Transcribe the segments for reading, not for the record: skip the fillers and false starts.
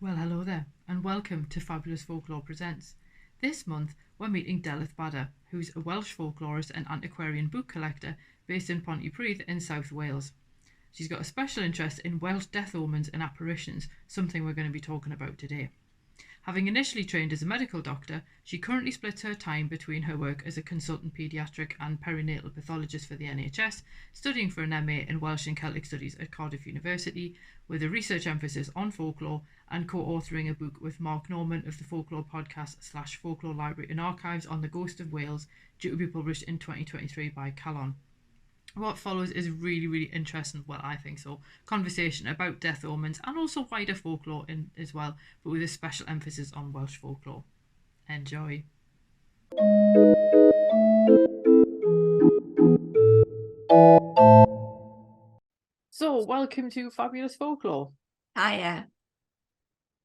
Well, hello there, and welcome to Fabulous Folklore Presents. This month, we're meeting Delyth Badder, who's a Welsh folklorist and antiquarian book collector based in Pontypridd in South Wales. She's got a special interest in Welsh death omens and apparitions, something we're going to be talking about today. Having initially trained as a medical doctor, she currently splits her time between her work as a consultant paediatric and perinatal pathologist for the NHS, studying for an MA in Welsh and Celtic Studies at Cardiff University, with a research emphasis on folklore, and co-authoring a book with Mark Norman of the Folklore Podcast / Folklore Library and Archives on the Ghost of Wales, due to be published in 2023 by Calon. What follows is really, really interesting, well, I think so, conversation about death omens and also wider folklore as well, but with a special emphasis on Welsh folklore. Enjoy. So, welcome to Fabulous Folklore. Hiya.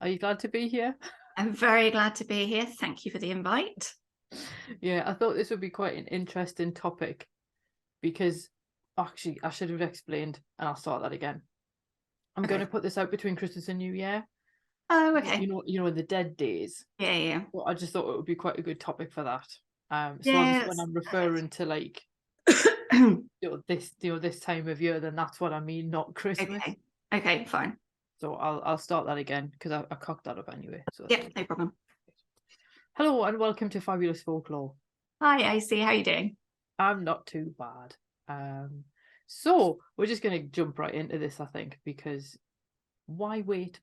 Are you glad to be here? I'm very glad to be here. Thank you for the invite. Yeah, I thought this would be quite an interesting topic because actually I should have explained, and I'll start that again. I'm going to put this out between Christmas and New Year. Oh, okay. You know, in the dead days. Yeah. Well, I just thought it would be quite a good topic for that. So yes. when I'm referring to like this time of year, then that's what I mean, not Christmas. Okay, fine. So I'll start that again because I cocked that up anyway. So yeah, no problem. Hello and welcome to Fabulous Folklore. Hi, AC. How are you doing? I'm not too bad. So we're just going to jump right into this, I think, because why wait?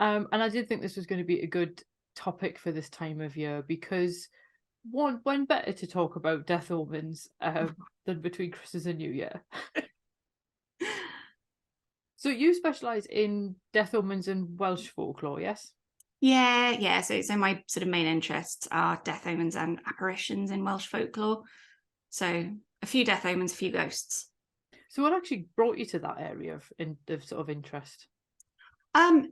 And I did think this was going to be a good topic for this time of year because when better to talk about death omens than between Christmas and New Year. So you specialise in death omens and Welsh folklore, yes? Yeah. So my sort of main interests are death omens and apparitions in Welsh folklore. So a few death omens, a few ghosts. So what actually brought you to that area of sort of interest? I mean,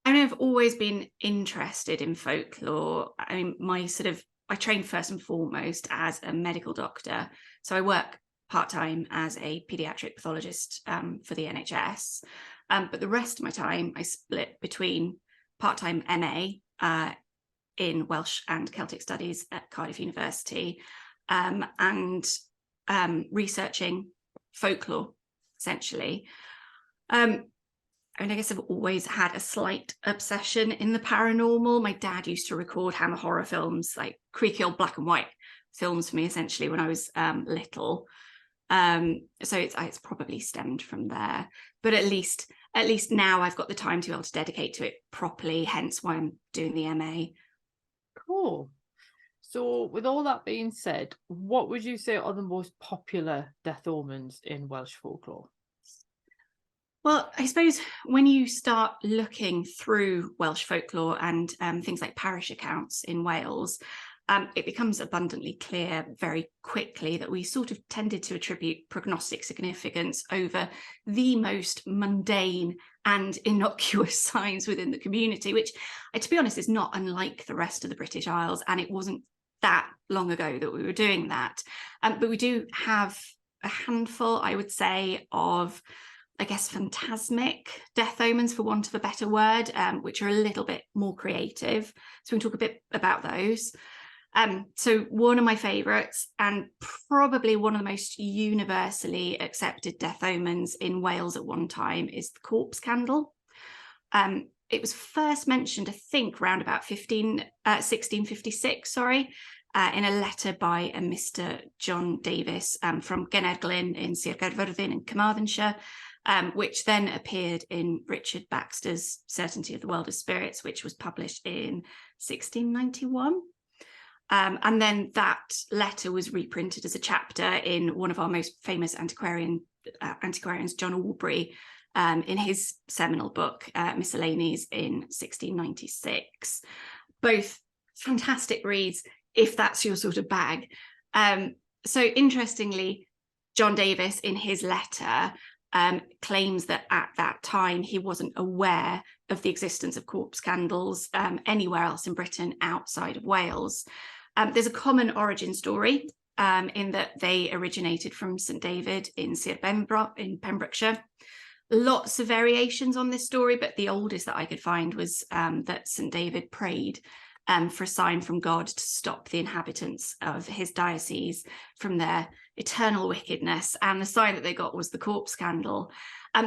I've always been interested in folklore. I mean, I trained first and foremost as a medical doctor. So I work part-time as a paediatric pathologist for the NHS. But the rest of my time I split between part-time MA in Welsh and Celtic Studies at Cardiff University and researching folklore, essentially. I mean, I guess I've always had a slight obsession in the paranormal. My dad used to record Hammer horror films, like creaky old black and white films for me, essentially, when I was little. So it's probably stemmed from there. But at least now I've got the time to be able to dedicate to it properly, hence why I'm doing the MA. Cool. So with all that being said, what would you say are the most popular death omens in Welsh folklore? Well, I suppose when you start looking through Welsh folklore and things like parish accounts in Wales, it becomes abundantly clear very quickly that we sort of tended to attribute prognostic significance over the most mundane and innocuous signs within the community, which, to be honest, is not unlike the rest of the British Isles. And it wasn't that long ago that we were doing that. But we do have a handful, I would say, of, I guess, phantasmic death omens, for want of a better word, which are a little bit more creative. So we can talk a bit about those. So one of my favourites, and probably one of the most universally accepted death omens in Wales at one time, is the corpse candle. It was first mentioned, I think, around about 1656, in a letter by a Mr. John Davis from Genedlyn in Sir Gaerfyrddin in Carmarthenshire, which then appeared in Richard Baxter's Certainty of the World of Spirits, which was published in 1691. And then that letter was reprinted as a chapter in one of our most famous antiquarians, John Aubrey, in his seminal book, Miscellanies, in 1696. Both fantastic reads, if that's your sort of bag. So interestingly, John Davis, in his letter, claims that at that time he wasn't aware of the existence of corpse candles anywhere else in Britain outside of Wales. There's a common origin story in that they originated from St David in Sir Benfro in Pembrokeshire. Lots of variations on this story, but the oldest that I could find was that St. David prayed for a sign from God to stop the inhabitants of his diocese from their eternal wickedness. And the sign that they got was the corpse candle.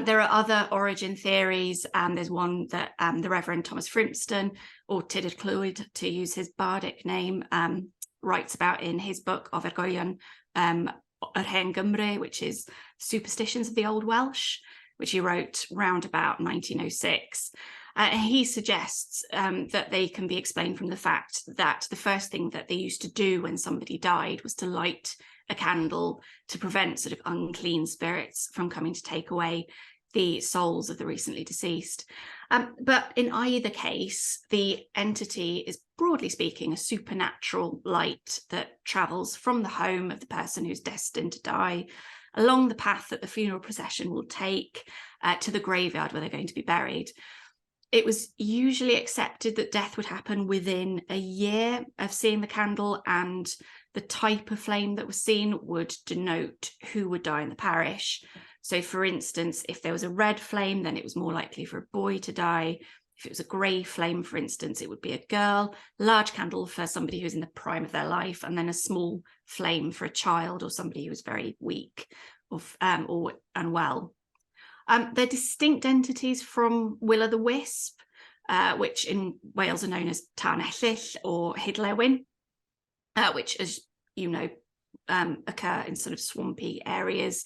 There are other origin theories. There's one that the Reverend Thomas Frimston, or Tudur Clwyd, to use his bardic name, writes about in his book Ofergoion yr Hen Gymru, which is Superstitions of the Old Welsh, which he wrote round about 1906. He suggests that they can be explained from the fact that the first thing that they used to do when somebody died was to light a candle to prevent sort of unclean spirits from coming to take away the souls of the recently deceased. But in either case, the entity is, broadly speaking, a supernatural light that travels from the home of the person who's destined to die along the path that the funeral procession will take to the graveyard where they're going to be buried. It was usually accepted that death would happen within a year of seeing the candle, and the type of flame that was seen would denote who would die in the parish. So, for instance, if there was a red flame, then it was more likely for a boy to die. If it was a grey flame, for instance, it would be a girl. Large candle for somebody who's in the prime of their life, and then a small flame for a child or somebody who was very weak or unwell. They're distinct entities from Will o' the Wisp, which in Wales are known as Llanellill or Hydlewyn, which, as you know, occur in sort of swampy areas.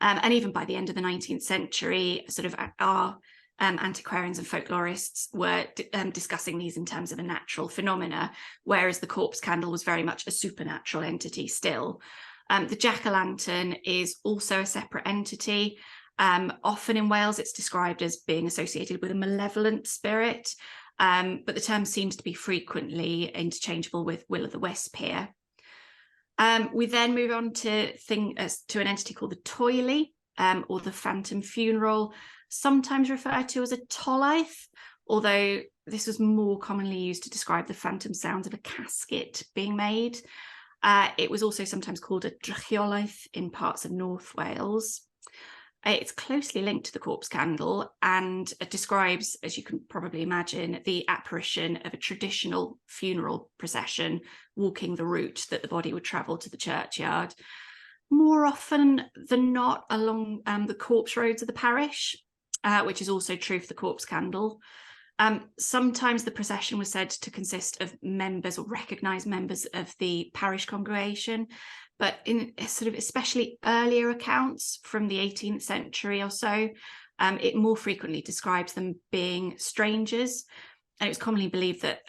And even by the end of the 19th century, sort of our antiquarians and folklorists were discussing these in terms of a natural phenomena, whereas the corpse candle was very much a supernatural entity still. The jack-o'-lantern is also a separate entity. Often in Wales, it's described as being associated with a malevolent spirit, but the term seems to be frequently interchangeable with Will o' the Wisp here. We then move on to an entity called the toily, or the phantom funeral, sometimes referred to as a tolaeth, although this was more commonly used to describe the phantom sounds of a casket being made. It was also sometimes called a drychiolaeth in parts of North Wales. It's closely linked to the corpse candle, and it describes, as you can probably imagine, the apparition of a traditional funeral procession walking the route that the body would travel to the churchyard, more often than not along the corpse roads of the parish, which is also true for the corpse candle. Sometimes the procession was said to consist of members or recognised members of the parish congregation, but in sort of especially earlier accounts from the 18th century or so, it more frequently describes them being strangers. And it was commonly believed that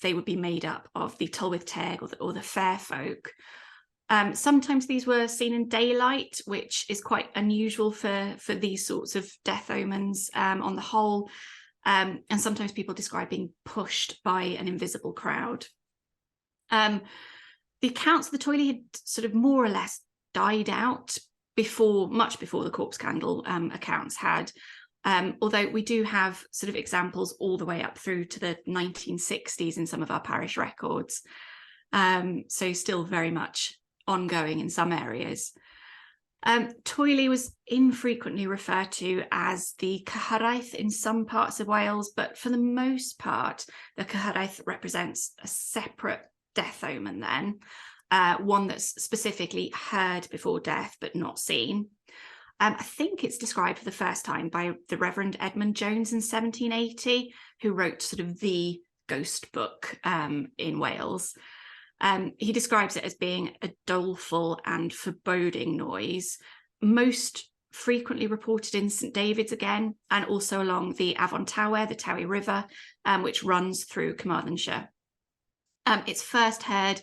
they would be made up of the Tylwyth Teg or the fair folk. Sometimes these were seen in daylight, which is quite unusual for these sorts of death omens on the whole. And sometimes people describe being pushed by an invisible crowd. The accounts of the toily had sort of more or less died out much before the corpse candle accounts had, although we do have sort of examples all the way up through to the 1960s in some of our parish records. So still very much ongoing in some areas. Toily was infrequently referred to as the cyhyraeth in some parts of Wales, but for the most part, the cyhyraeth represents a separate death omen then, one that's specifically heard before death but not seen. I think it's described for the first time by the Reverend Edmund Jones in 1780, who wrote sort of the ghost book in Wales. He describes it as being a doleful and foreboding noise, most frequently reported in St David's again, and also along the Afon Tawe, the Tawe River, which runs through Carmarthenshire. It's first heard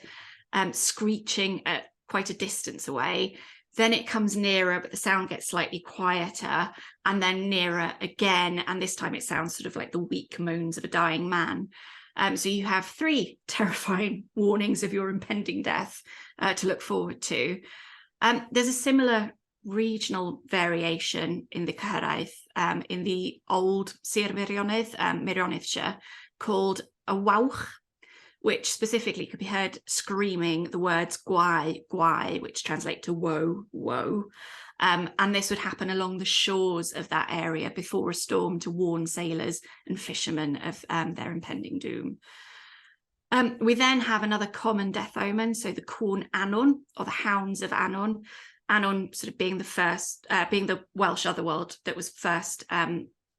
screeching at quite a distance away. Then it comes nearer, but the sound gets slightly quieter, and then nearer again. And this time it sounds sort of like the weak moans of a dying man. So you have 3 terrifying warnings of your impending death to look forward to. There's a similar regional variation in the cyhyraeth in the old Sir Meirionnydd, Meirionnyddshire, called a wawch, which specifically could be heard screaming the words gwai, gwai, which translate to woe, woe. And this would happen along the shores of that area before a storm to warn sailors and fishermen of their impending doom. We then have another common death omen, so the Corn Anon, or the Hounds of Anon. Anon sort of being the first, being the Welsh otherworld that was first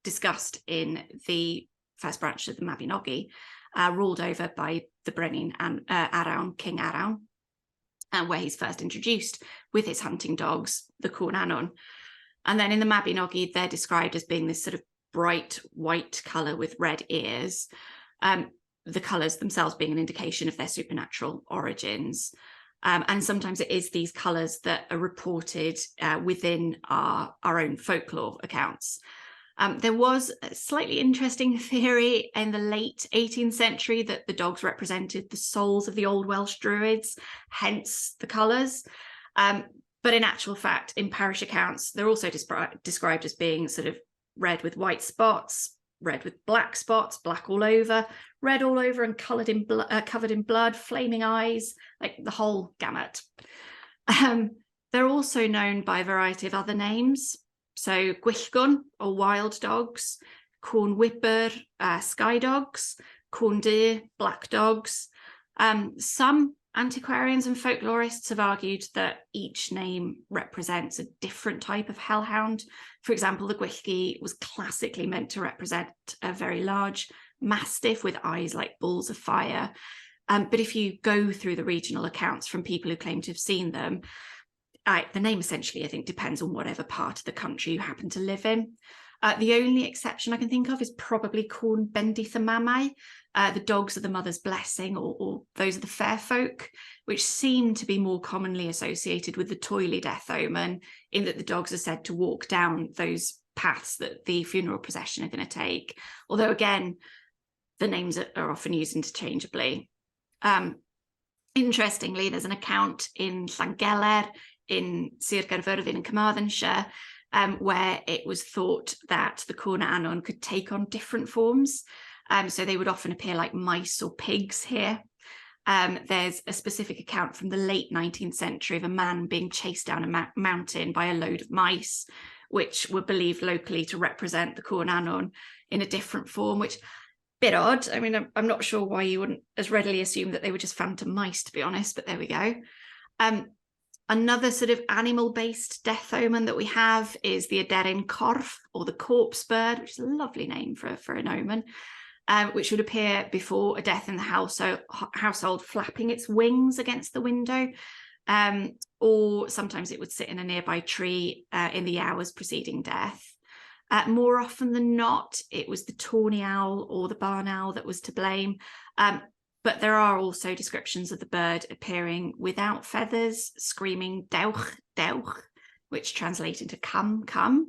discussed in the first branch of the Mabinogi, ruled over by the Brenin and Arawn, King Arawn, where he's first introduced with his hunting dogs, the Corn Anon. And then in the Mabinogi, they're described as being this sort of bright white colour with red ears, the colours themselves being an indication of their supernatural origins. And sometimes it is these colours that are reported within our own folklore accounts. There was a slightly interesting theory in the late 18th century that the dogs represented the souls of the old Welsh druids, hence the colours. But in actual fact, in parish accounts, they're also described as being sort of red with white spots, red with black spots, black all over, red all over and covered in blood, flaming eyes, like the whole gamut. They're also known by a variety of other names. So Gwyllgon, or wild dogs, Corn Whipper, sky dogs, Corn Deer, black dogs. Some antiquarians and folklorists have argued that each name represents a different type of hellhound. For example, the Gwyllgi was classically meant to represent a very large mastiff with eyes like balls of fire. But if you go through the regional accounts from people who claim to have seen them, the name essentially, I think, depends on whatever part of the country you happen to live in. The only exception I can think of is probably Corn Bendith Mamai, the dogs of the mother's blessing, or those of the fair folk, which seem to be more commonly associated with the Toily death omen, in that the dogs are said to walk down those paths that the funeral procession are going to take. Although, again, the names are often used interchangeably. Interestingly, there's an account in Llangeler, in Sir Gaerfyrddin in Carmarthenshire, where it was thought that the Corn Anon could take on different forms. So they would often appear like mice or pigs here. There's a specific account from the late 19th century of a man being chased down a mountain by a load of mice, which were believed locally to represent the Corn Anon in a different form, which bit odd. I mean, I'm not sure why you wouldn't as readily assume that they were just phantom mice, to be honest, but there we go. Another sort of animal-based death omen that we have is the Aderyn Corff, or the corpse bird, which is a lovely name for an omen, which would appear before a death in the household, flapping its wings against the window, or sometimes it would sit in a nearby tree in the hours preceding death. More often than not, it was the tawny owl or the barn owl that was to blame. But there are also descriptions of the bird appearing without feathers, screaming dewch, dewch, which translate into come, come.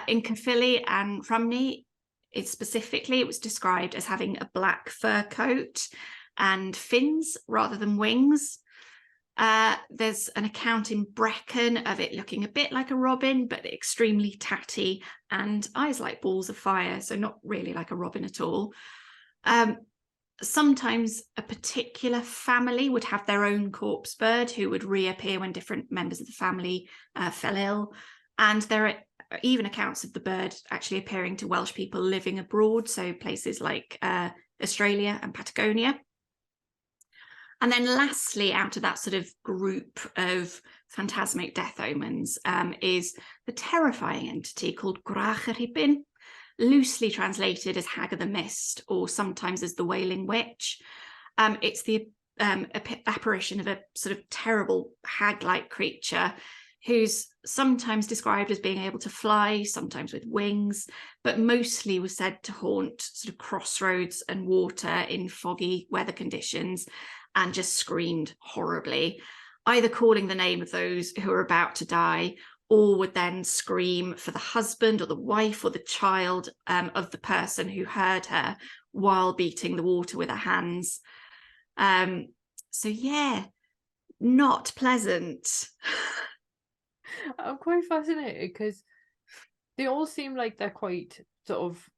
In Caerphilly and Rhymney, it was described as having a black fur coat and fins rather than wings. There's an account in Brecon of it looking a bit like a robin, but extremely tatty and eyes like balls of fire, so not really like a robin at all. Sometimes a particular family would have their own corpse bird who would reappear when different members of the family fell ill. And there are even accounts of the bird actually appearing to Welsh people living abroad, so places like Australia and Patagonia. And then lastly, out of that sort of group of phantasmic death omens is the terrifying entity called Gwrach yr Rhibyn, loosely translated as Hag of the Mist, or sometimes as the Wailing Witch. It's the apparition of a sort of terrible hag-like creature who's sometimes described as being able to fly, sometimes with wings, but mostly was said to haunt sort of crossroads and water in foggy weather conditions, and just screamed horribly, either calling the name of those who are about to die, or would then scream for the husband or the wife or the child of the person who heard her while beating the water with her hands. So yeah, not pleasant. I'm quite fascinated because they all seem like they're quite sort of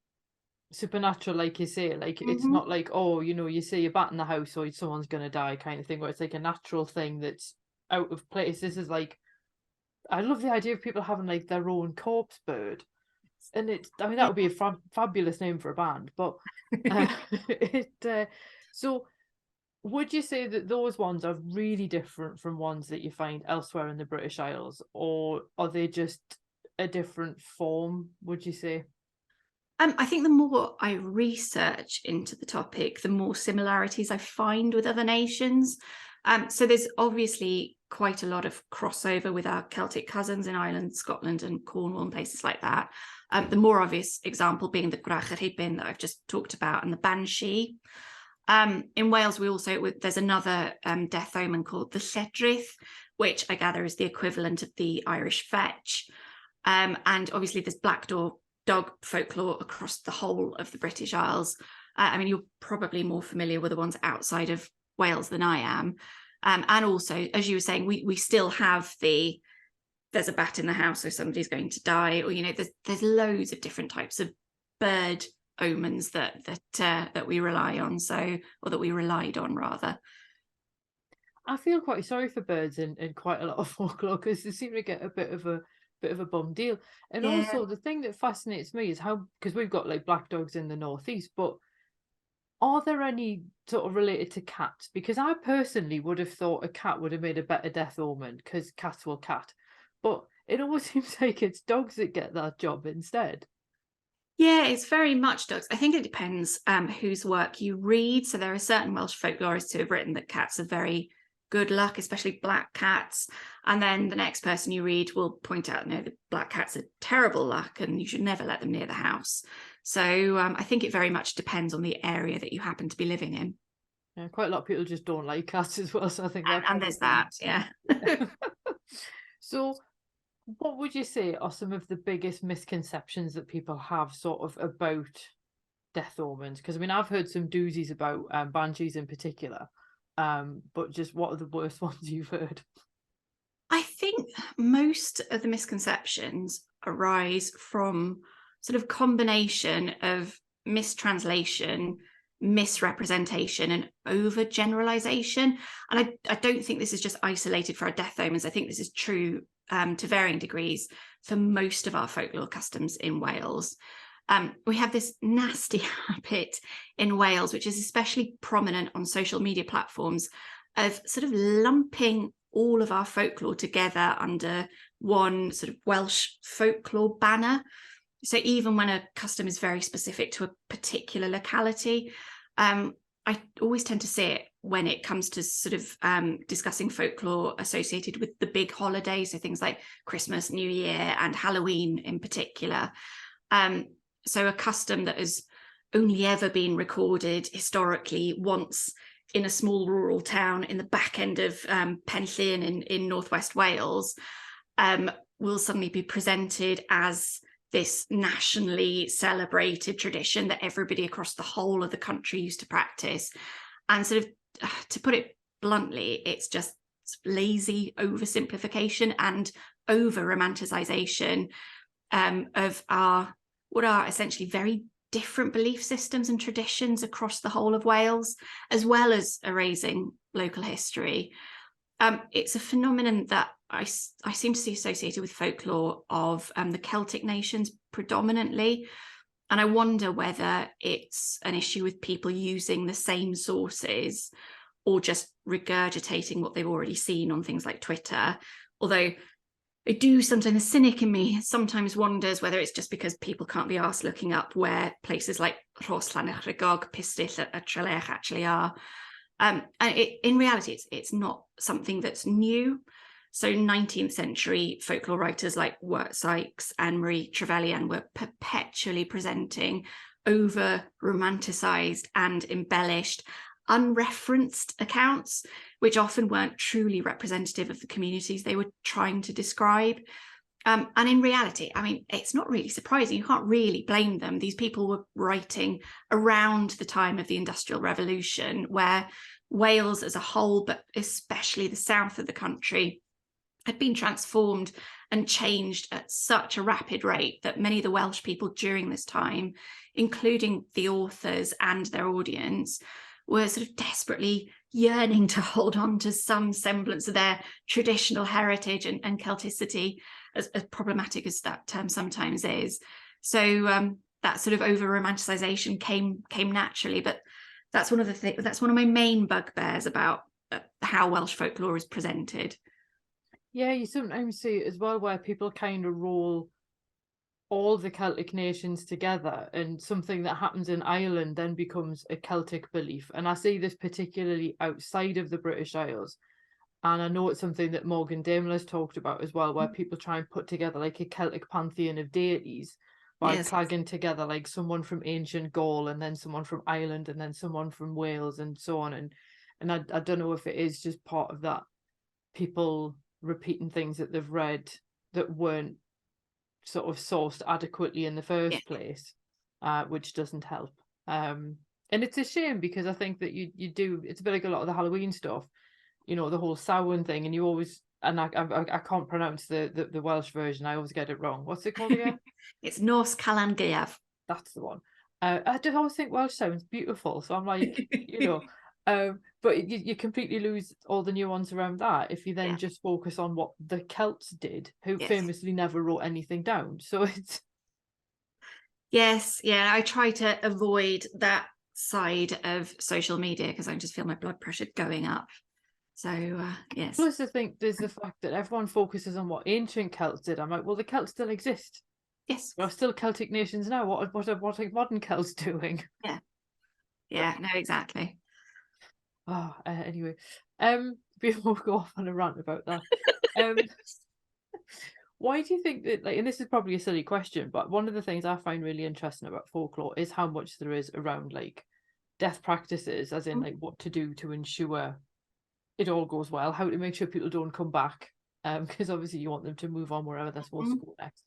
supernatural, like you say. Like it's not like, oh, you know, you see a bat in the house or someone's gonna die kind of thing, where it's like a natural thing that's out of place. This is like I love the idea of people having like their own corpse bird. And that would be a fabulous name for a band, but so would you say that those ones are really different from ones that you find elsewhere in the British Isles, or are they just a different form, would you say? I think the more I research into the topic, the more similarities I find with other nations. So there's obviously quite a lot of crossover with our Celtic cousins in Ireland, Scotland and Cornwall and places like that. The more obvious example being the Gwrach yr Rhibyn that I've just talked about, and the Banshee. In Wales, there's another death omen called the Lledrith, which I gather is the equivalent of the Irish fetch. And obviously there's black dog folklore across the whole of the British Isles. I mean, you're probably more familiar with the ones outside of Wales than I am. And also, as you were saying, we still have there's a bat in the house, so somebody's going to die, or there's loads of different types of bird omens that we rely on, or that we relied on rather. I feel quite sorry for birds in quite a lot of folklore, because they seem to get a bit of a bum deal. And Yeah. also the thing that fascinates me is how, because we've got like black dogs in the northeast, but are there any sort of related to cats? Because I personally would have thought a cat would have made a better death omen, because cats will cat. But it always seems like it's dogs that get that job instead. Yeah, it's very much dogs. I think it depends whose work you read. So there are certain Welsh folklorists who have written that cats are very good luck, especially black cats. And then the next person you read will point out, no, the black cats are terrible luck and you should never let them near the house. So I think it very much depends on the area that you happen to be living in. Yeah, quite a lot of people just don't like cats as well. So I think that And there's that, yeah. So what would you say are some of the biggest misconceptions that people have sort of about death omens? Because I mean, I've heard some doozies about banshees in particular, but just what are the worst ones you've heard? I think most of the misconceptions arise from sort of combination of mistranslation, misrepresentation, and overgeneralization. And I don't think this is just isolated for our death omens. I think this is true to varying degrees for most of our folklore customs in Wales. We have this nasty habit in Wales, which is especially prominent on social media platforms, of sort of lumping all of our folklore together under one sort of Welsh folklore banner. So even when a custom is very specific to a particular locality, I always tend to see it when it comes to sort of discussing folklore associated with the big holidays, so things like Christmas, New Year, and Halloween in particular. So a custom that has only ever been recorded historically once in a small rural town in the back end of Penllyn in northwest Wales will suddenly be presented as this nationally celebrated tradition that everybody across the whole of the country used to practice. And sort of, to put it bluntly, it's just lazy oversimplification and over-romanticization of what are essentially very different belief systems and traditions across the whole of Wales, as well as erasing local history. It's a phenomenon that I seem to see associated with folklore of the Celtic nations predominantly. And I wonder whether it's an issue with people using the same sources or just regurgitating what they've already seen on things like Twitter. Although the cynic in me sometimes wonders whether it's just because people can't be asked looking up where places like Rhos Llanelchgog, Pistyll a Trelech actually are. And in reality, it's not something that's new. So 19th century folklore writers like Wirt Sykes and Marie Trevelyan were perpetually presenting over-romanticized and embellished, unreferenced accounts, which often weren't truly representative of the communities they were trying to describe. And in reality, I mean, it's not really surprising. You can't really blame them. These people were writing around the time of the Industrial Revolution, where Wales as a whole, but especially the south of the country, had been transformed and changed at such a rapid rate that many of the Welsh people during this time, including the authors and their audience, were sort of desperately yearning to hold on to some semblance of their traditional heritage and Celticity, as problematic as that term sometimes is. So that sort of over romanticization came naturally, but that's one of my main bugbears about how Welsh folklore is presented. Yeah, you sometimes see it as well where people kind of roll all the Celtic nations together, and something that happens in Ireland then becomes a Celtic belief. And I see this particularly outside of the British Isles. And I know it's something that Morgan Daimler's talked about as well, where people try and put together like a Celtic pantheon of deities by Yes. clagging together like someone from ancient Gaul and then someone from Ireland and then someone from Wales and so on. And I don't know if it is just part of that, people repeating things that they've read that weren't sort of sourced adequately in the first place, which doesn't help. And it's a shame, because I think that you do, it's a bit like a lot of the Halloween stuff, you know, the whole Samhain thing, and you always, and I can't pronounce the Welsh version, I always get it wrong. What's it called again? It's Norse Calan Gaeaf. That's the one. I just always think Welsh sounds beautiful, so I'm like, you know, but you completely lose all the nuance around that if you then just focus on what the Celts did, who famously never wrote anything down. So it's... Yes, yeah, I try to avoid that side of social media because I just feel my blood pressure going up. So, yes. Plus, I think there's the fact that everyone focuses on what ancient Celts did. I'm like, well, the Celts still exist. Yes. There are still Celtic nations now. What are modern Celts doing? Yeah, no, exactly. Oh, anyway, before we go off on a rant about that, why do you think that, like, and this is probably a silly question, but one of the things I find really interesting about folklore is how much there is around like death practices, as in like what to do to ensure it all goes well, how to make sure people don't come back, because obviously you want them to move on wherever they're supposed to go next.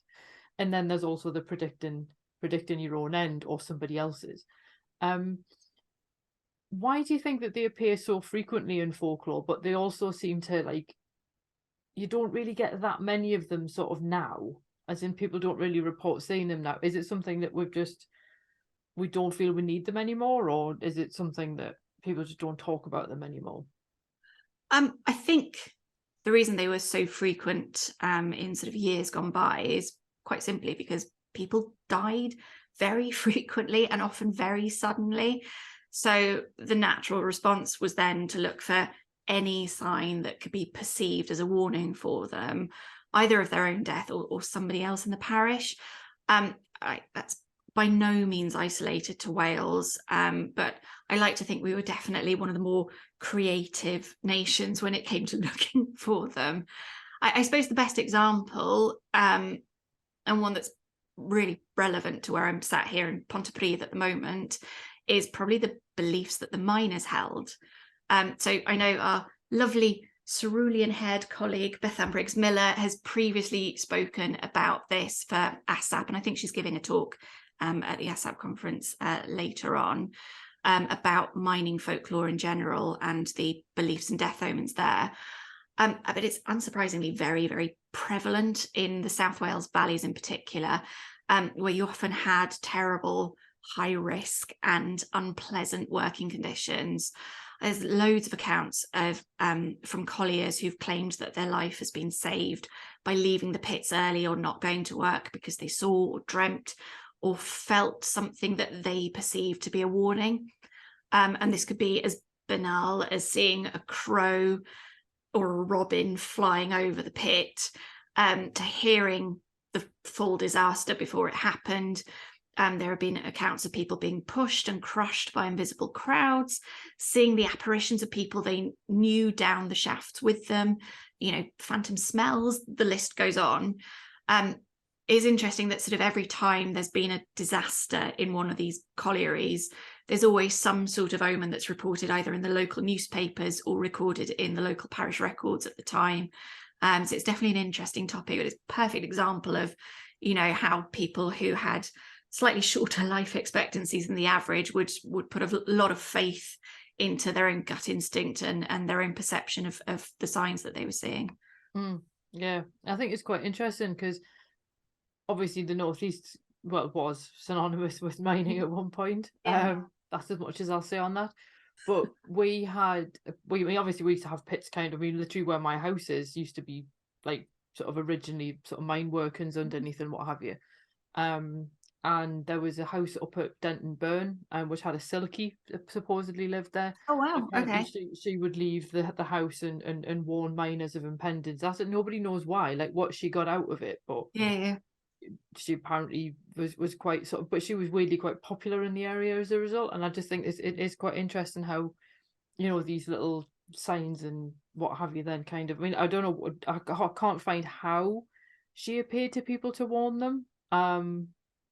And then there's also the predicting your own end or somebody else's. Why do you think that they appear so frequently in folklore, but they also seem to, like, you don't really get that many of them sort of now, as in people don't really report seeing them now? Is it something that we don't feel we need them anymore, or is it something that people just don't talk about them anymore? I think the reason they were so frequent in sort of years gone by is quite simply because people died very frequently and often very suddenly. So the natural response was then to look for any sign that could be perceived as a warning for them, either of their own death or somebody else in the parish. That's by no means isolated to Wales, but I like to think we were definitely one of the more creative nations when it came to looking for them. I suppose the best example, and one that's really relevant to where I'm sat here in Pontypridd at the moment, is probably the beliefs that the miners held. So I know our lovely cerulean-haired colleague Bethan Briggs-Miller has previously spoken about this for ASAP, and I think she's giving a talk at the ASAP conference later on about mining folklore in general and the beliefs and death omens there. But it's unsurprisingly very, very prevalent in the South Wales valleys in particular, where you often had terrible, high risk and unpleasant working conditions. There's loads of accounts of from colliers who've claimed that their life has been saved by leaving the pits early or not going to work because they saw or dreamt or felt something that they perceived to be a warning. And this could be as banal as seeing a crow or a robin flying over the pit, to hearing the full disaster before it happened. There have been accounts of people being pushed and crushed by invisible crowds, seeing the apparitions of people they knew down the shafts with them, you know, phantom smells, the list goes on. It's interesting that sort of every time there's been a disaster in one of these collieries, there's always some sort of omen that's reported either in the local newspapers or recorded in the local parish records at the time. So it's definitely an interesting topic, but it's a perfect example of, you know, how people who had slightly shorter life expectancies than the average would put a lot of faith into their own gut instinct and their own perception of the signs that they were seeing. Yeah, I think it's quite interesting because obviously the Northeast, well, was synonymous with mining at one point. That's as much as I'll say on that. But we obviously we used to have pits kind of, I mean, literally where my house is used to be like sort of originally sort of mine workings underneath and what have you. And there was a house up at Denton Burn, which had a Silky supposedly lived there. Oh wow, Apparently, okay. she would leave the house and warn miners of impending disaster. Nobody knows why, like what she got out of it, but Yeah. she apparently was quite sort of, but she was weirdly quite popular in the area as a result. And I just think it is quite interesting how, you know, these little signs and what have you then kind of, I mean, I don't know, I can't find how she appeared to people to warn them.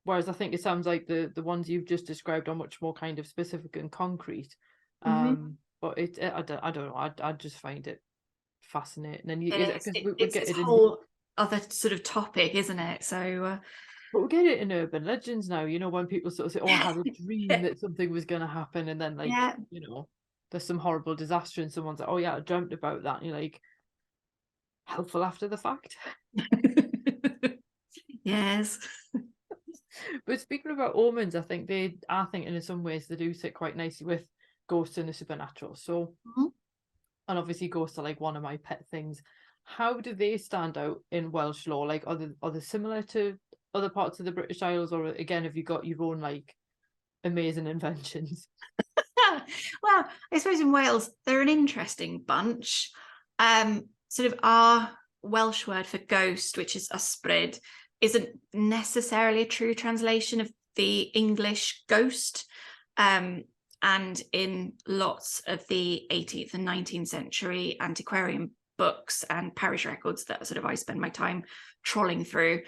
Whereas I think it sounds like the ones you've just described are much more kind of specific and concrete. But I don't know, I just find it fascinating. And you, It is. because we It's get this it in, whole other sort of topic, isn't it? So but we get it in urban legends now, you know, when people sort of say, oh, I had a dream yeah, that something was going to happen. And then, like, yeah. you know, there's some horrible disaster and someone's like, oh, yeah, I dreamt about that. And you're like, helpful after the fact. Yes. But speaking about omens, I think in some ways they do sit quite nicely with ghosts and the supernatural. So, and obviously ghosts are like one of my pet things. How do they stand out in Welsh lore? Like, are they similar to other parts of the British Isles, or again, have you got your own like amazing inventions? Well, I suppose in Wales they're an interesting bunch. Sort of our Welsh word for ghost, which is ysbryd, isn't necessarily a true translation of the English ghost. And in lots of the 18th and 19th century antiquarian books and parish records that sort of I spend my time trawling through,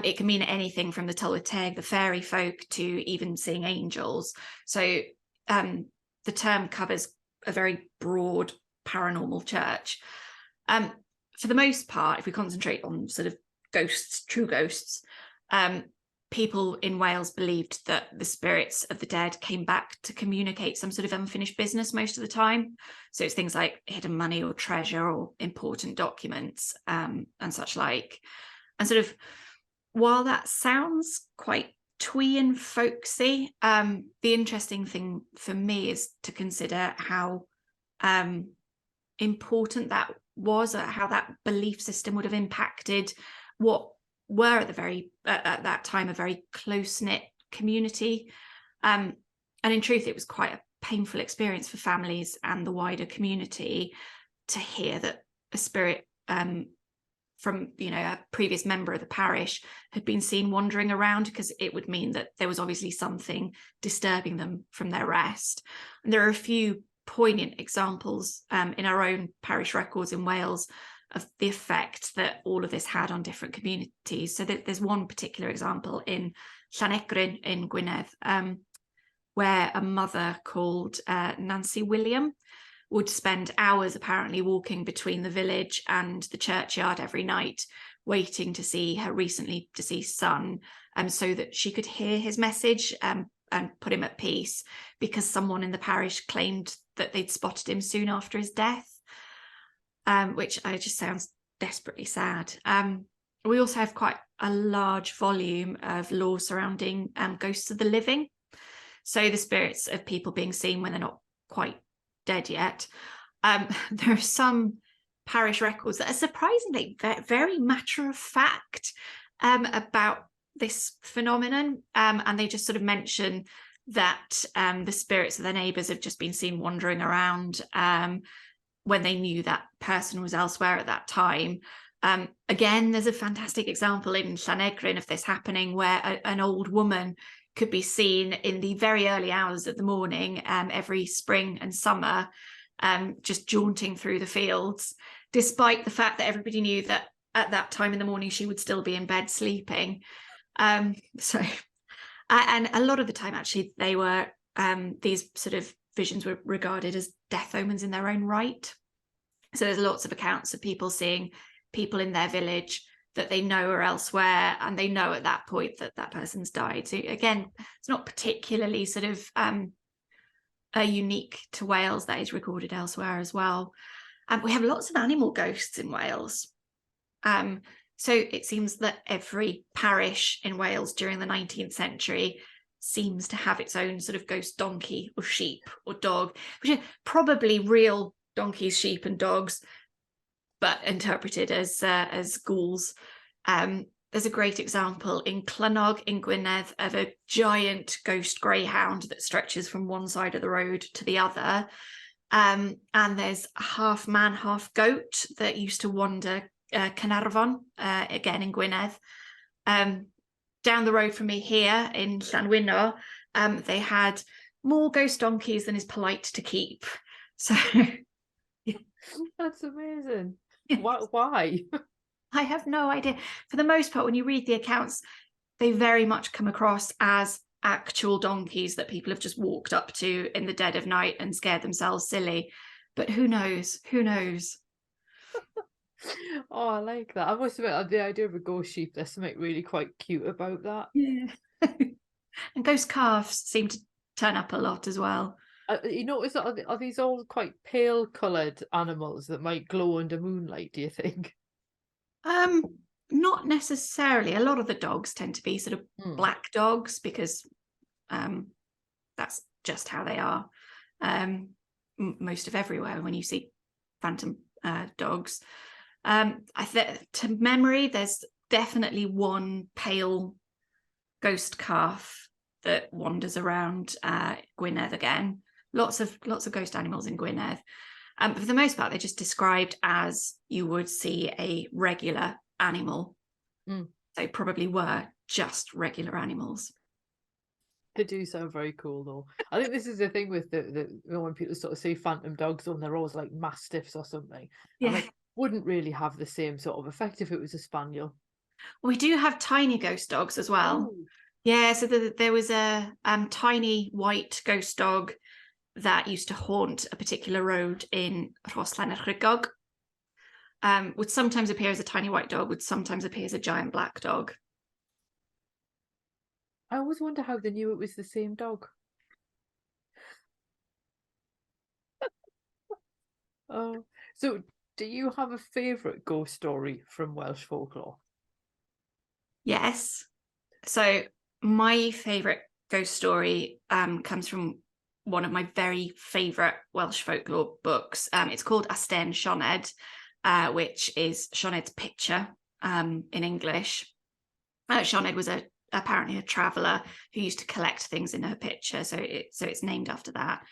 it can mean anything from the Tylwyth Teg, the fairy folk, to even seeing angels. So the term covers a very broad paranormal church. For the most part, if we concentrate on sort of ghosts, true ghosts, people in Wales believed that the spirits of the dead came back to communicate some sort of unfinished business most of the time. So it's things like hidden money or treasure or important documents, and such like. And sort of, while that sounds quite twee and folksy, the interesting thing for me is to consider how important that was, how that belief system would have impacted what were at that time a very close-knit community. And in truth, it was quite a painful experience for families and the wider community to hear that a spirit from, you know, a previous member of the parish had been seen wandering around, because it would mean that there was obviously something disturbing them from their rest. And there are a few poignant examples in our own parish records in Wales of the effect that all of this had on different communities. So there's one particular example in Llanegrin in Gwynedd, where a mother called Nancy William would spend hours apparently walking between the village and the churchyard every night, waiting to see her recently deceased son, so that she could hear his message and put him at peace, because someone in the parish claimed that they'd spotted him soon after his death, which just sounds desperately sad. We also have quite a large volume of lore surrounding ghosts of the living. So the spirits of people being seen when they're not quite dead yet. There are some parish records that are surprisingly very matter of fact about this phenomenon, and they just sort of mention that the spirits of their neighbours have just been seen wandering around when they knew that person was elsewhere at that time. Again, there's a fantastic example in Llanegrin of this happening, where an old woman could be seen in the very early hours of the morning every spring and summer, just jaunting through the fields, despite the fact that everybody knew that at that time in the morning she would still be in bed sleeping. And a lot of the time, actually, they were these sort of visions were regarded as death omens in their own right. So there's lots of accounts of people seeing people in their village that they know are elsewhere, and they know at that point that that person's died. So again, it's not particularly sort of unique to Wales. That is recorded elsewhere as well. We have lots of animal ghosts in Wales. So it seems that every parish in Wales during the 19th century seems to have its own sort of ghost donkey or sheep or dog, which are probably real donkeys, sheep and dogs, but interpreted as ghouls. There's a great example in Clunog in Gwynedd of a giant ghost greyhound that stretches from one side of the road to the other. And there's a half man, half goat that used to wander Caernarfon, again in Gwynedd. Down the road from me here in Llanwynno, they had more ghost donkeys than is polite to keep. So that's amazing. Why? I have no idea. For the most part, when you read the accounts, they very much come across as actual donkeys that people have just walked up to in the dead of night and scared themselves silly. But who knows? Who knows? Oh, I like that. I must admit, the idea of a ghost sheep, there's something really quite cute about that. Yeah. And ghost calves seem to turn up a lot as well. You notice that are these all quite pale coloured animals that might glow under moonlight, do you think? Not necessarily. A lot of the dogs tend to be sort of black dogs because that's just how they are. Most of everywhere when you see phantom dogs. To memory, there's definitely one pale ghost calf that wanders around Gwynedd again. Lots of ghost animals in Gwynedd. But for the most part, they're just described as you would see a regular animal. They probably were just regular animals. They do sound very cool, though. I think this is the thing with the when people sort of say phantom dogs, and they're always like mastiffs or something. Yeah. And like, wouldn't really have the same sort of effect if it was a spaniel. We do have tiny ghost dogs as well. Ooh. Yeah, so there was a tiny white ghost dog that used to haunt a particular road in Rhoslanyrchygog. Would sometimes appear as a tiny white dog, would sometimes appear as a giant black dog. I always wonder how they knew it was the same dog. Oh, so do you have a favourite ghost story from Welsh folklore? Yes. So my favourite ghost story comes from one of my very favourite Welsh folklore books. It's called Asten Sioned, which is Sioned's picture in English. Sioned was apparently a traveller who used to collect things in her picture, so it's named after that.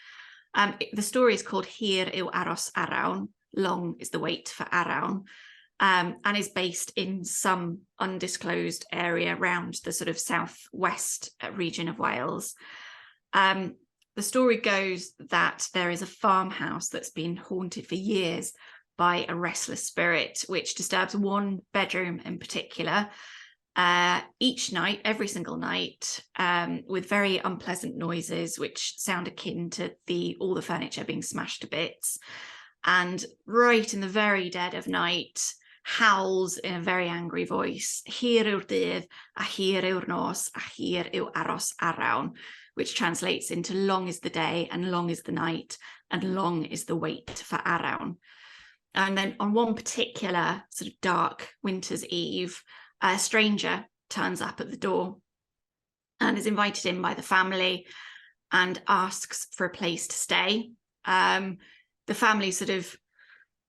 The story is called Hir yw aros arawn, long is the wait for arawn, and is based in some undisclosed area around the sort of southwest region of Wales. The story goes that there is a farmhouse that's been haunted for years by a restless spirit, which disturbs one bedroom in particular, each night, every single night, with very unpleasant noises, which sound akin to all the furniture being smashed to bits. And right in the very dead of night, howls in a very angry voice, Hir yw'r dydd, a hir yw'r nos, a hir yw aros arawn, which translates into long is the day and long is the night and long is the wait for arawn. And then on one particular sort of dark winter's eve, a stranger turns up at the door and is invited in by the family and asks for a place to stay. The family sort of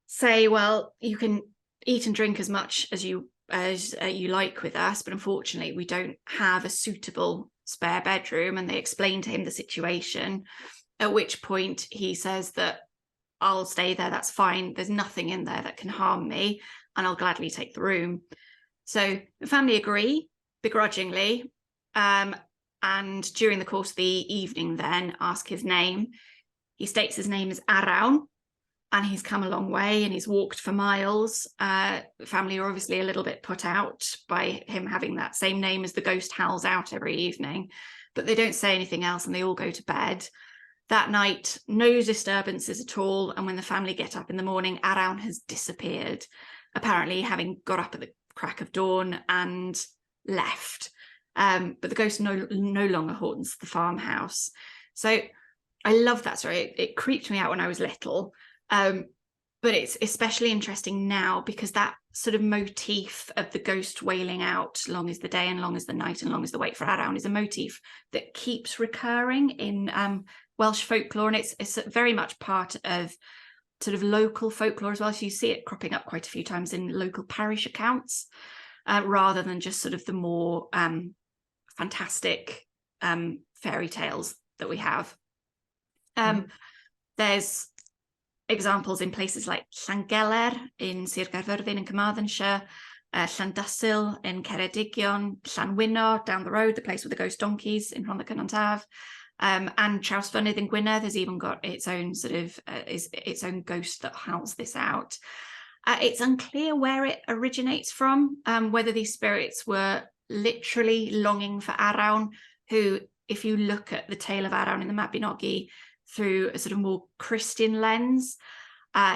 say, well, you can eat and drink as much as you like with us, but unfortunately we don't have a suitable spare bedroom. And they explain to him the situation, at which point he says that I'll stay there, that's fine, there's nothing in there that can harm me, and I'll gladly take the room. So the family agree begrudgingly, and during the course of the evening then ask his name. He states his name is Arawn, and he's come a long way and he's walked for miles. The family are obviously a little bit put out by him having that same name as the ghost howls out every evening, but they don't say anything else and they all go to bed. That night, no disturbances at all, and when the family get up in the morning, Arawn has disappeared, apparently having got up at the crack of dawn and left. But the ghost no longer haunts the farmhouse. So I love that story. It creeped me out when I was little, but it's especially interesting now because that sort of motif of the ghost wailing out, long is the day and long is the night and long is the wait for Arawn, is a motif that keeps recurring in Welsh folklore, and it's very much part of sort of local folklore as well. So you see it cropping up quite a few times in local parish accounts, rather than just sort of the more fantastic fairy tales that we have. There's examples in places like Llangeler in Sir Gaerfyrddin in Carmarthenshire, Llandysul in Ceredigion, Llanwyno down the road, the place with the ghost donkeys in Rhondda Cynon Taf, and Trawsfynydd in Gwynedd has even got its own sort of its own ghost that howls this out. It's unclear where it originates from, whether these spirits were literally longing for Arawn, who, if you look at the tale of Arawn in the Mabinogi through a sort of more Christian lens,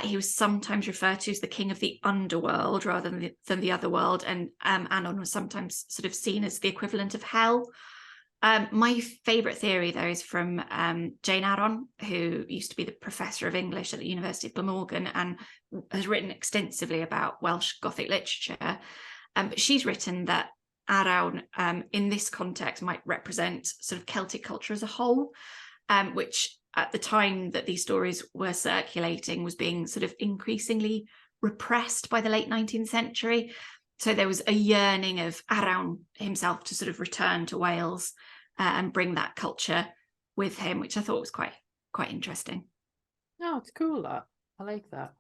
he was sometimes referred to as the king of the underworld rather than the other world, and Anon was sometimes sort of seen as the equivalent of hell. My favourite theory, though, is from Jane Aron, who used to be the professor of English at the University of Glamorgan and has written extensively about Welsh Gothic literature. But she's written that Arawn, in this context, might represent sort of Celtic culture as a whole, which at the time that these stories were circulating was being sort of increasingly repressed by the late 19th century. So there was a yearning of Arawn himself to sort of return to Wales and bring that culture with him, which I thought was quite interesting. No, it's cool, that. I like that.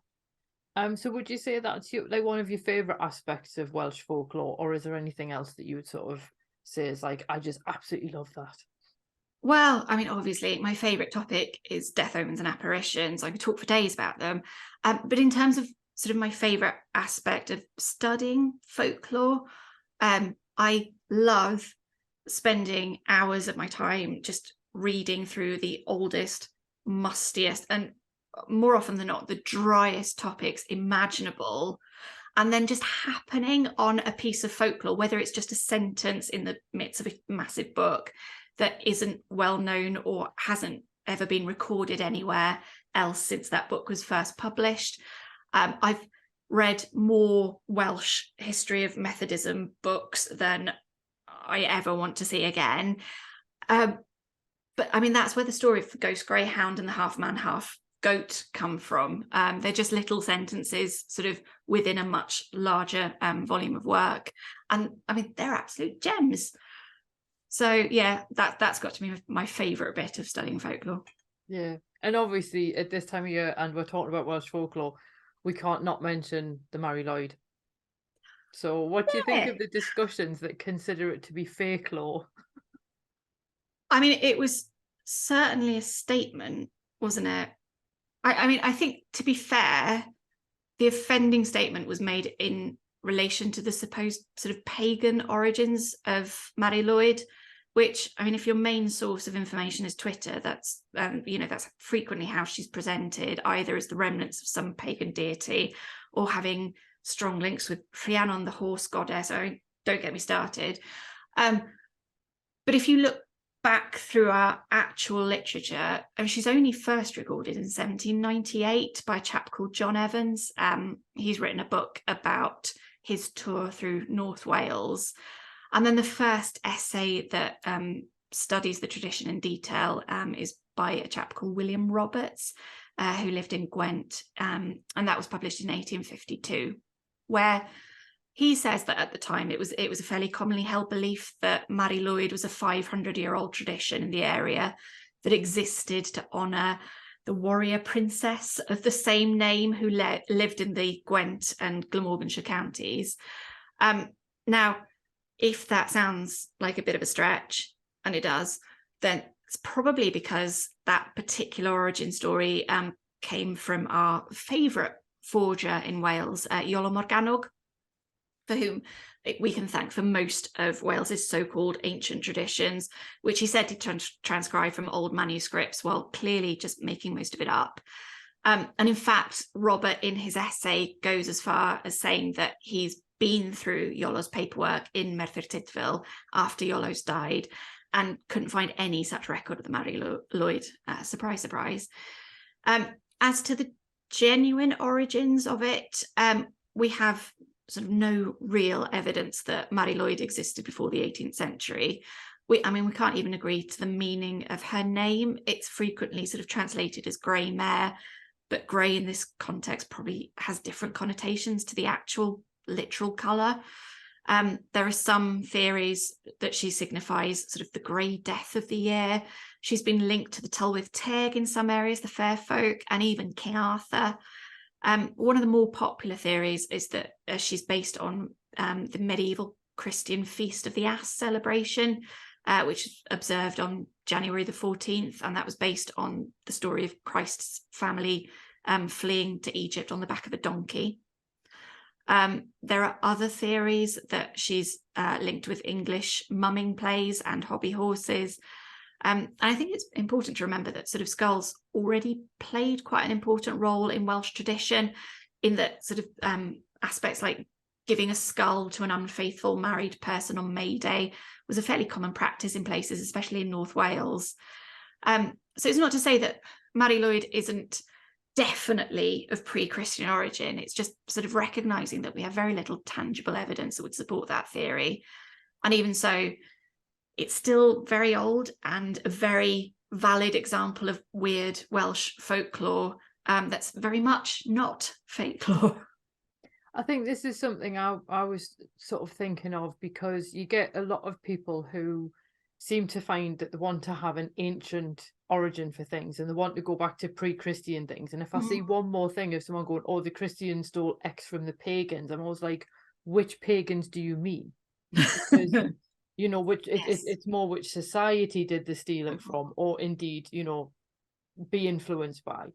So would you say that's like one of your favourite aspects of Welsh folklore, or is there anything else that you would sort of say is like, I just absolutely love that? Well, I mean, obviously, my favourite topic is death, omens and apparitions. I could talk for days about them. But in terms of sort of my favourite aspect of studying folklore, I love spending hours of my time just reading through the oldest, mustiest, and more often than not, the driest topics imaginable, and then just happening on a piece of folklore, whether it's just a sentence in the midst of a massive book that isn't well known or hasn't ever been recorded anywhere else since that book was first published. I've read more Welsh history of Methodism books than I ever want to see again. But I mean, that's where the story of the Ghost Greyhound and the Half Man, Half Goat come from. They're just little sentences sort of within a much larger volume of work. And I mean, they're absolute gems. So yeah, that's got to be my favourite bit of studying folklore. Yeah. And obviously at this time of year, and we're talking about Welsh folklore, we can't not mention the Mari Lwyd. So what do you think of the discussions that consider it to be fake lore? I mean, it was certainly a statement, wasn't it? I mean, I think, to be fair, the offending statement was made in relation to the supposed sort of pagan origins of Mari Lwyd, which, I mean, if your main source of information is Twitter, that's that's frequently how she's presented, either as the remnants of some pagan deity or having strong links with Rhiannon, the horse goddess. I mean, don't get me started. But if you look back through our actual literature, she's only first recorded in 1798 by a chap called John Evans. He's written a book about his tour through North Wales. And then the first essay that studies the tradition in detail is by a chap called William Roberts, who lived in Gwent, and that was published in 1852, where he says that at the time it was a fairly commonly held belief that Mari Lwyd was a 500-year-old tradition in the area that existed to honour the warrior princess of the same name who lived in the Gwent and Glamorganshire counties. Now, if that sounds like a bit of a stretch, and it does, then it's probably because that particular origin story came from our favourite forger in Wales, Iolo Morgannwg, for whom we can thank for most of Wales's so-called ancient traditions, which he said he'd transcribe from old manuscripts while clearly just making most of it up. And in fact, Robert, in his essay, goes as far as saying that he's been through Iolo's paperwork in Merthyr Tydfil after Iolo's died and couldn't find any such record of the Mari Lwyd. Surprise, surprise. As to the genuine origins of it, we have sort of no real evidence that Mari Lwyd existed before the 18th century. We can't even agree to the meaning of her name. It's frequently sort of translated as grey mare, but grey in this context probably has different connotations to the actual literal colour. There are some theories that she signifies sort of the grey death of the year. She's been linked to the Tylwyth Teg in some areas, the fair folk, and even King Arthur. One of the more popular theories is that she's based on the medieval Christian Feast of the Ass celebration, which is observed on January the 14th, and that was based on the story of Christ's family fleeing to Egypt on the back of a donkey. There are other theories that she's linked with English mumming plays and hobby horses. And I think it's important to remember that sort of skulls already played quite an important role in Welsh tradition, in that sort of aspects like giving a skull to an unfaithful married person on May Day was a fairly common practice in places, especially in North Wales. So it's not to say that Mari Lwyd isn't definitely of pre-Christian origin. It's just sort of recognising that we have very little tangible evidence that would support that theory. And even so, it's still very old and a very valid example of weird Welsh folklore that's very much not folklore. I think this is something I was sort of thinking of, because you get a lot of people who seem to find that they want to have an ancient origin for things and they want to go back to pre-Christian things. And if I see one more thing of someone going, oh, the Christians stole X from the pagans, I'm always like, which pagans do you mean? Because you know, which it's more which society did the stealing from, or indeed, you know, be influenced by,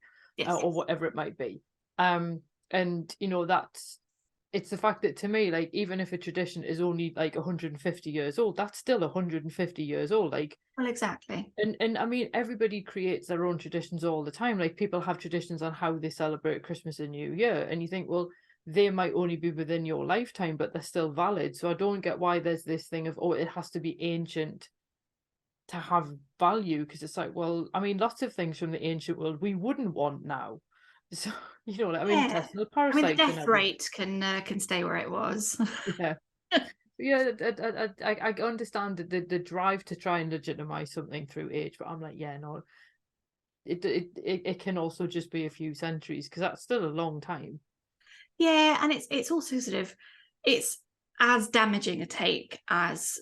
or whatever it might be. And you know, it's the fact that, to me, like, even if a tradition is only like 150 years old, that's still 150 years old. Like, well, exactly. And I mean, everybody creates their own traditions all the time. Like, people have traditions on how they celebrate Christmas and New Year, and you think, well, they might only be within your lifetime, but they're still valid. So I don't get why there's this thing of, oh, it has to be ancient to have value, because it's like, well, I mean, lots of things from the ancient world we wouldn't want now. So, you know, like, I mean, intestinal parasites. I mean, the death rate can stay where it was. Yeah. Yeah, I understand the drive to try and legitimize something through age, but I'm like, yeah, no, it can also just be a few centuries, because that's still a long time. Yeah, and it's also sort of, it's as damaging a take as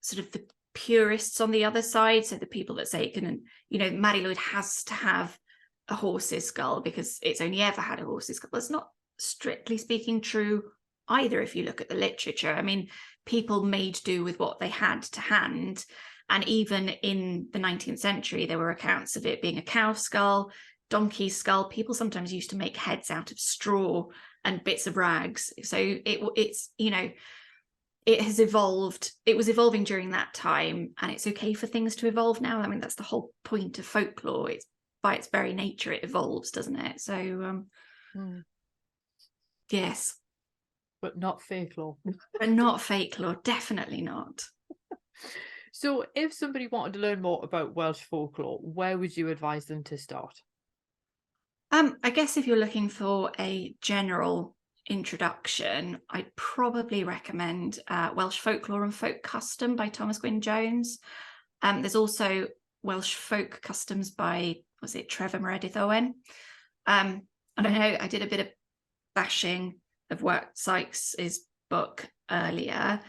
sort of the purists on the other side. So the people that say it can, you know, Mari Lwyd has to have a horse's skull because it's only ever had a horse's skull. That's not strictly speaking true either. If you look at the literature, I mean, people made do with what they had to hand. And even in the 19th century, there were accounts of it being a cow skull, donkey skull. People sometimes used to make heads out of straw and bits of rags. So it's, you know, it has evolved. It was evolving during that time, and it's okay for things to evolve now. I mean, that's the whole point of folklore. It's by its very nature, it evolves, doesn't it? So, yes. But not folklore. But not folklore, definitely not. So if somebody wanted to learn more about Welsh folklore, where would you advise them to start? I guess if you're looking for a general introduction, I'd probably recommend Welsh Folklore and Folk Custom by Thomas Gwyn Jones. There's also Welsh Folk Customs by, was it Trevor Meredith Owen? I don't know, I did a bit of bashing of Wirt Sykes's book earlier,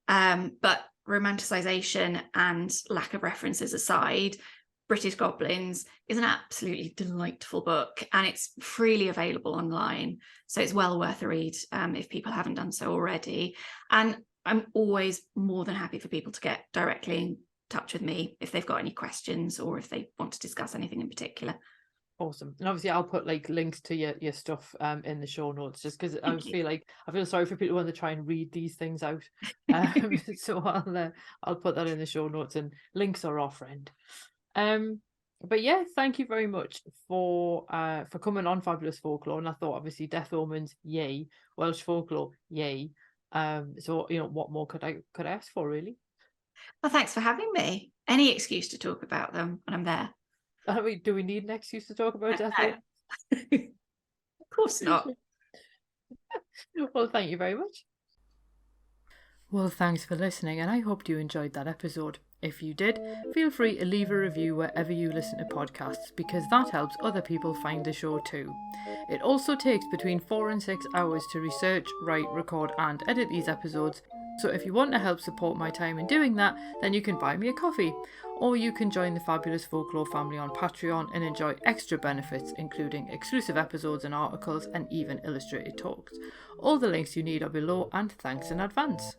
but romanticisation and lack of references aside, British Goblins is an absolutely delightful book, and it's freely available online, so it's well worth a read if people haven't done so already. And I'm always more than happy for people to get directly in touch with me if they've got any questions or if they want to discuss anything in particular. Awesome. And obviously I'll put like links to your stuff in the show notes, just because I feel sorry for people when they try and read these things out. So I'll put that in the show notes, and links are our friend. But yeah, thank you very much for coming on Fabulous Folklore. And I thought, obviously, Death Omens, yay. Welsh folklore, yay. So, you know, what more could I ask for, really? Well, thanks for having me. Any excuse to talk about them, and I'm there. I mean, do we need an excuse to talk about Death Omens? Of course not. Well, thank you very much. Well, thanks for listening, and I hope you enjoyed that episode. If you did, feel free to leave a review wherever you listen to podcasts, because that helps other people find the show too. It also takes between 4 and 6 hours to research, write, record and edit these episodes, so if you want to help support my time in doing that, then you can buy me a coffee. Or you can join the Fabulous Folklore family on Patreon and enjoy extra benefits, including exclusive episodes and articles and even illustrated talks. All the links you need are below, and thanks in advance.